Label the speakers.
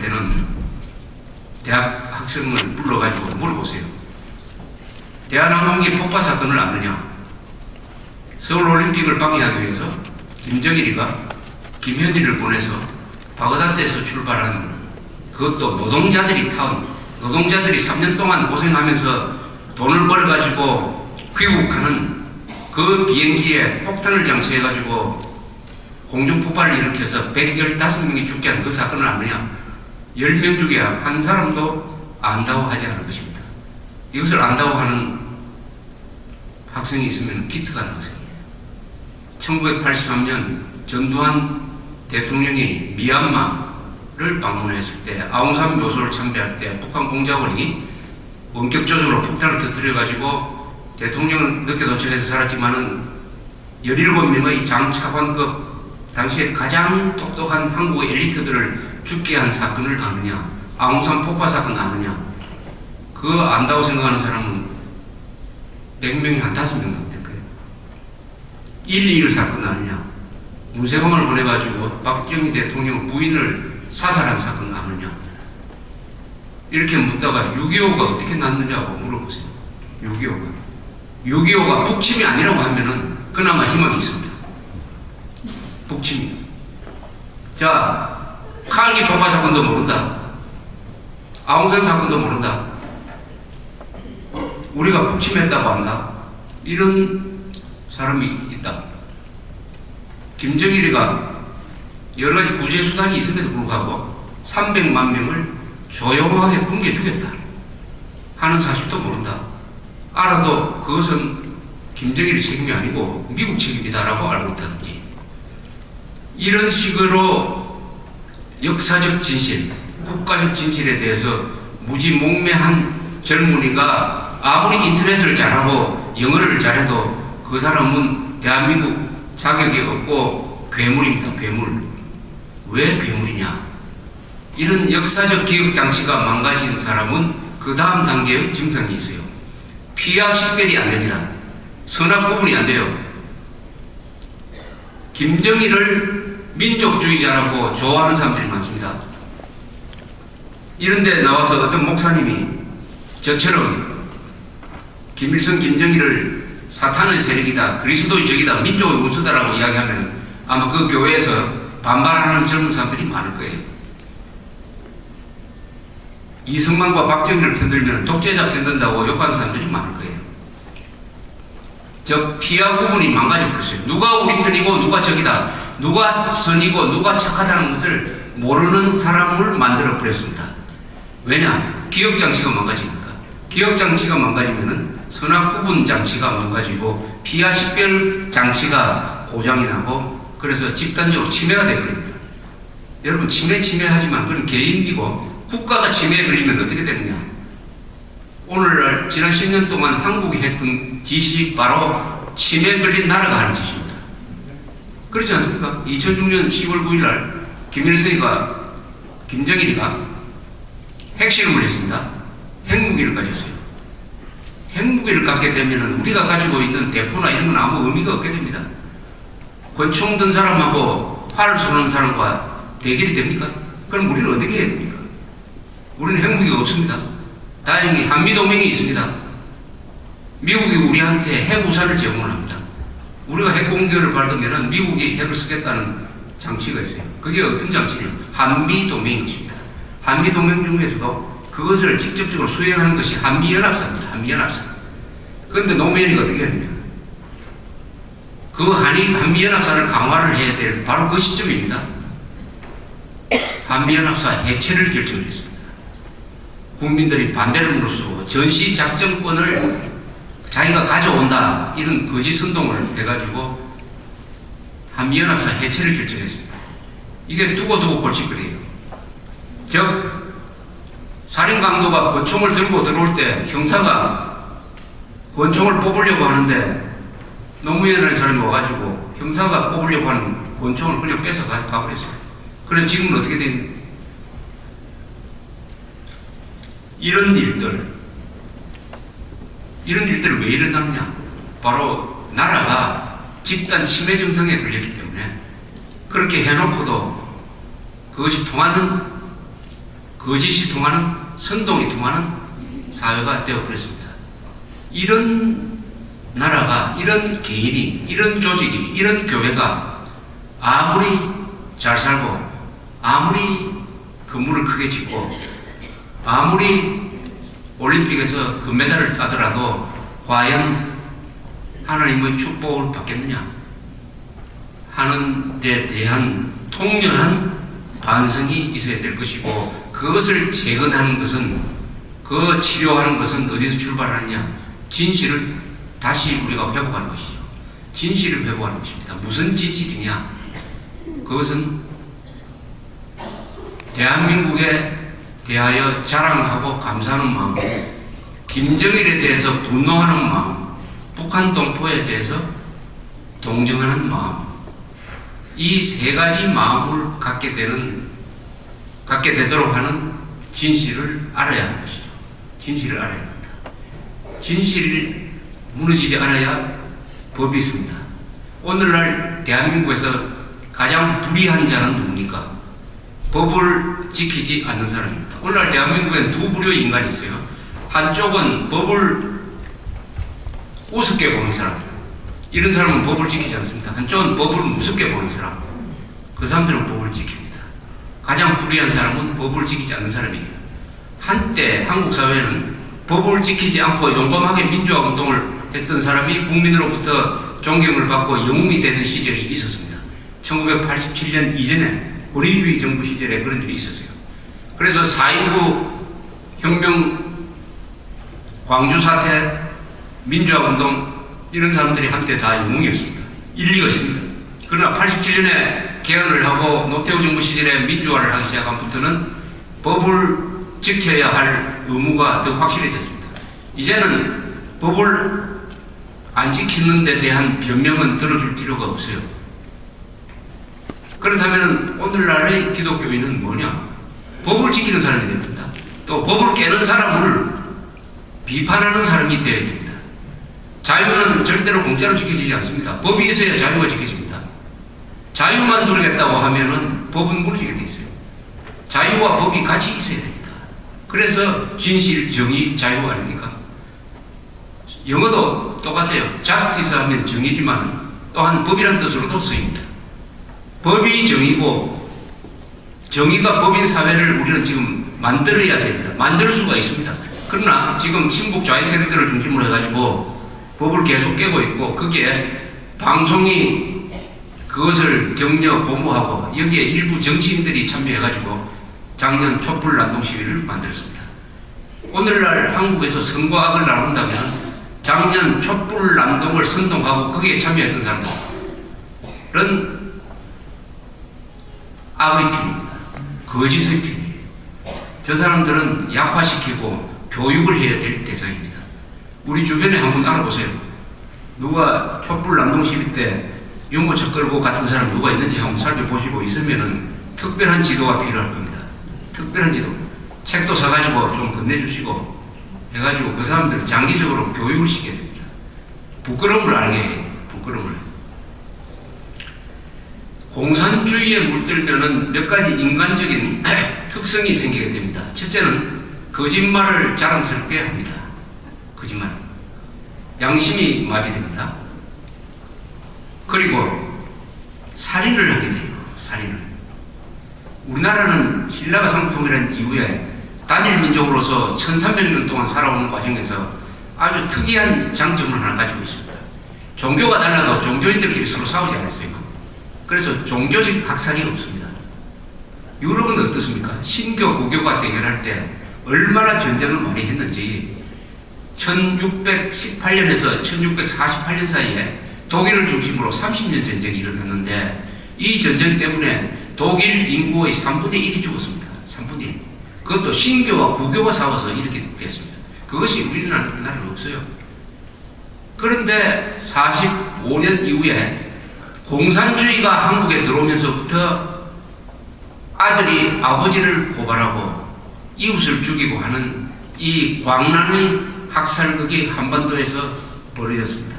Speaker 1: 때는 대학 학생을 불러가지고 물어보세요. 대한항공기 폭파 사건을 아느냐? 서울올림픽을 방해하기 위해서 김정일이가 김현희를 보내서 바그다드에서 출발한, 그것도 노동자들이 3년 동안 고생하면서 돈을 벌어가지고 귀국하는 그 비행기에 폭탄을 장치해가지고 공중폭발을 일으켜서 115명이 죽게 한 그 사건을 아느냐? 10명 중에 한 사람도 안다고 하지 않을 것입니다. 이것을 안다고 하는 학생이 있으면 기특한 학생이에요. 1983년 전두환 대통령이 미얀마를 방문했을 때, 아웅산 묘소를 참배할 때 북한 공작원이 원격조준으로 폭탄을 터뜨려가지고 대통령은 늦게 도착해서 살았지만은 17명의 장차관급 당시에 가장 똑똑한 한국의 엘리트들을 죽게 한 사건을 아느냐? 아웅산 폭파 사건 아느냐? 그거 안다고 생각하는 사람은 100명이 한 5명 될 거예요. 1.21 사건 아느냐? 문세범을 보내가지고 박정희 대통령 부인을 사살한 사건 아느냐? 이렇게 묻다가 6.25가 어떻게 났느냐고 물어보세요. 6.25가 북침이 아니라고 하면은 그나마 희망이 있습니다. 북침이. 자, 칼기 폭파 사건도 모른다. 아웅산 사건도 모른다. 우리가 북침했다고 한다. 이런 사람이 있다. 김정일이가 여러 가지 구제수단이 있음에도 불구하고 300만 명을 조용하게 굶겨 주겠다 하는 사실도 모른다. 알아도 그것은 김정일의 책임이 아니고 미국 책임이다라고 알고 있다든지, 이런 식으로 역사적 진실, 국가적 진실에 대해서 무지몽매한 젊은이가 아무리 인터넷을 잘하고 영어를 잘해도 그 사람은 대한민국 자격이 없고 괴물입니다. 괴물. 왜 괴물이냐? 이런 역사적 기억 장치가 망가진 사람은 그 다음 단계의 증상이 있어요. 피하 식별이 안 됩니다. 선악 구분이 안 돼요. 김정일을 민족주의자라고 좋아하는 사람들이 많습니다. 이런데 나와서 어떤 목사님이 저처럼 김일성, 김정일을 사탄의 세력이다, 그리스도의 적이다, 민족의 원수다라고 이야기하면 아마 그 교회에서 반발하는 젊은 사람들이 많을 거예요. 이승만과 박정희를 편들면 독재자 편든다고 욕하는 사람들이 많을 거예요. 저 피하 구분이 망가져 버렸어요. 누가 우리 편이고 누가 적이다, 누가 선이고 누가 착하다는 것을 모르는 사람을 만들어 버렸습니다. 왜냐? 기억장치가 망가지니까. 기억장치가 망가지면은 선악 구분 장치가 망가지고 피하 식별 장치가 고장이 나고, 그래서 집단적으로 침해가 되어버립니다. 여러분, 침해하지만 그건 개인이고 국가가 침해에 걸리면 어떻게 되느냐? 오늘날 지난 10년 동안 한국이 했던 짓이 바로 침해에 걸린 나라가 하는 짓입니다. 그렇지 않습니까? 2006년 10월 9일 날 김정일이가 핵실험을 했습니다. 핵무기를 가졌어요. 핵무기를 갖게 되면 우리가 가지고 있는 대포나 이런 건 아무 의미가 없게 됩니다. 권총 든 사람하고 활을 쏘는 사람과 대결이 됩니까? 그럼 우리는 어떻게 해야 됩니까? 우리는 핵무기가 없습니다. 다행히 한미동맹이 있습니다. 미국이 우리한테 핵우산을 제공을 합니다. 우리가 핵공격을 받으면 미국이 핵을 쓰겠다는 장치가 있어요. 그게 어떤 장치냐? 한미동맹인 것입니다. 한미동맹 중에서도 그것을 직접적으로 수행하는 것이 한미연합사입니다. 한미연합사. 그런데 노무현이가 어떻게 했느냐? 그 한미연합사를 강화를 해야 될 바로 그 시점입니다. 한미연합사 해체를 결정을 했습니다. 국민들이 반대를 무릅쓰고 전시작전권을 자기가 가져온다, 이런 거짓 선동을 해가지고 한미연합사 해체를 결정했습니다. 이게 두고두고 골칫거리예요. 즉, 살인강도가 권총을 들고 들어올 때 형사가 권총을 뽑으려고 하는데 노무현이라는 사람이 와가지고 형사가 뽑으려고 하는 권총을 그냥 뺏어 가버렸어요. 그래서 지금은 어떻게 됩니까? 이런 일들을 왜 일어나느냐? 바로 나라가 집단 침해 증상에 걸렸기 때문에. 그렇게 해놓고도 그것이 통하는 거짓이 통하는, 선동이 통하는 사회가 되어버렸습니다. 이런 나라가, 이런 개인이, 이런 조직이, 이런 교회가 아무리 잘 살고, 아무리 건물을 크게 짓고, 아무리 올림픽에서 금메달을 따더라도 과연 하나님의 축복을 받겠느냐 하는 데 대한 통렬한 반성이 있어야 될 것이고, 그것을 재건하는 것은, 그 치료하는 것은 어디서 출발하느냐? 진실을 다시 우리가 회복하는 것이죠. 진실을 회복하는 것입니다. 무슨 진실이냐? 그것은 대한민국에 대하여 자랑하고 감사하는 마음, 김정일에 대해서 분노하는 마음, 북한 동포에 대해서 동정하는 마음, 이 세 가지 마음을 갖게 되도록 하는 진실을 알아야 하는 것이죠. 진실을 알아야 합니다. 진실이 무너지지 않아야 법이 있습니다. 오늘날 대한민국에서 가장 불의한 자는 누굽니까? 법을 지키지 않는 사람입니다. 오늘날 대한민국에는 두 부류의 인간이 있어요. 한쪽은 법을 우습게 보는 사람, 이런 사람은 법을 지키지 않습니다. 한쪽은 법을 무섭게 보는 사람, 그 사람들은 법을 지킵니다. 가장 불의한 사람은 법을 지키지 않는 사람이에요. 한때 한국 사회는 법을 지키지 않고 용감하게 민주화 운동을 했던 사람이 국민으로부터 존경을 받고 영웅이 되는 시절이 있었습니다. 1987년 이전에 권위주의 정부 시절에 그런 일이 있었어요. 그래서 4.19 혁명, 광주 사태, 민주화 운동, 이런 사람들이 한때 다 영웅이었습니다. 일리가 있습니다. 그러나 87년에 개헌을 하고 노태우 정부 시절에 민주화를 하기 시작한부터는 법을 지켜야 할 의무가 더 확실해졌습니다. 이제는 법을 안 지키는 데 대한 변명은 들어줄 필요가 없어요. 그렇다면 오늘날의 기독교인은 뭐냐? 법을 지키는 사람이 됩니다. 또 법을 깨는 사람을 비판하는 사람이 되어야 됩니다. 자유는 절대로 공짜로 지켜지지 않습니다. 법이 있어야 자유가 지켜집니다. 자유만 누리겠다고 하면은 법은 무너지게 돼 있어요. 자유와 법이 같이 있어야 됩니다. 그래서 진실, 정의, 자유 아닙니까? 영어도 똑같아요. justice 하면 정의지만 또한 법이란 뜻으로도 쓰입니다. 법이 정의고 정의가 법인 사회를 우리는 지금 만들어야 됩니다. 만들 수가 있습니다. 그러나 지금 친북 좌익 세력들을 중심으로 해가지고 법을 계속 깨고 있고, 그게 방송이 그것을 격려 고무하고 여기에 일부 정치인들이 참여해가지고 작년 촛불 난동 시위를 만들었습니다. 오늘날 한국에서 선과 악을 나눈다면 작년 촛불 난동을 선동하고 거기에 참여했던 사람들은 악의 편입니다. 거짓의 편이에요. 저 사람들은 약화시키고 교육을 해야 될 대상입니다. 우리 주변에 한번 알아보세요. 누가 촛불 난동 시위 때 연고차 끌고 같은 사람 누가 있는지 한번 살펴보시고, 있으면은 특별한 지도가 필요할 겁니다. 특별한 지도. 책도 사가지고 좀 건네주시고 해가지고 그 사람들은 장기적으로 교육을 시켜야 됩니다. 부끄러움을 알게 해요. 부끄러움을. 공산주의에 물들면은 몇 가지 인간적인 특성이 생기게 됩니다. 첫째는 거짓말을 자랑스럽게 합니다. 거짓말. 양심이 마비됩니다. 그리고 살인을 하게 돼요. 살인을. 우리나라는 신라가 상통이라는 이후에 단일 민족으로서 1300년 동안 살아오는 과정에서 아주 특이한 장점을 하나 가지고 있습니다. 종교가 달라도 종교인들끼리 서로 싸우지 않았어요. 그래서 종교적 학살이 없습니다. 유럽은 어떻습니까? 신교, 구교가 대결할 때 얼마나 전쟁을 많이 했는지 1618년에서 1648년 사이에 독일을 중심으로 30년 전쟁이 일어났는데, 이 전쟁 때문에 독일 인구의 3분의 1이 죽었습니다. 3분의 1. 그것도 신교와 구교가 싸워서 이렇게 됐습니다. 그것이 우리나라는 없어요. 그런데 45년 이후에 공산주의가 한국에 들어오면서부터 아들이 아버지를 고발하고 이웃을 죽이고 하는 이 광란의 학살극이 한반도에서 벌어졌습니다.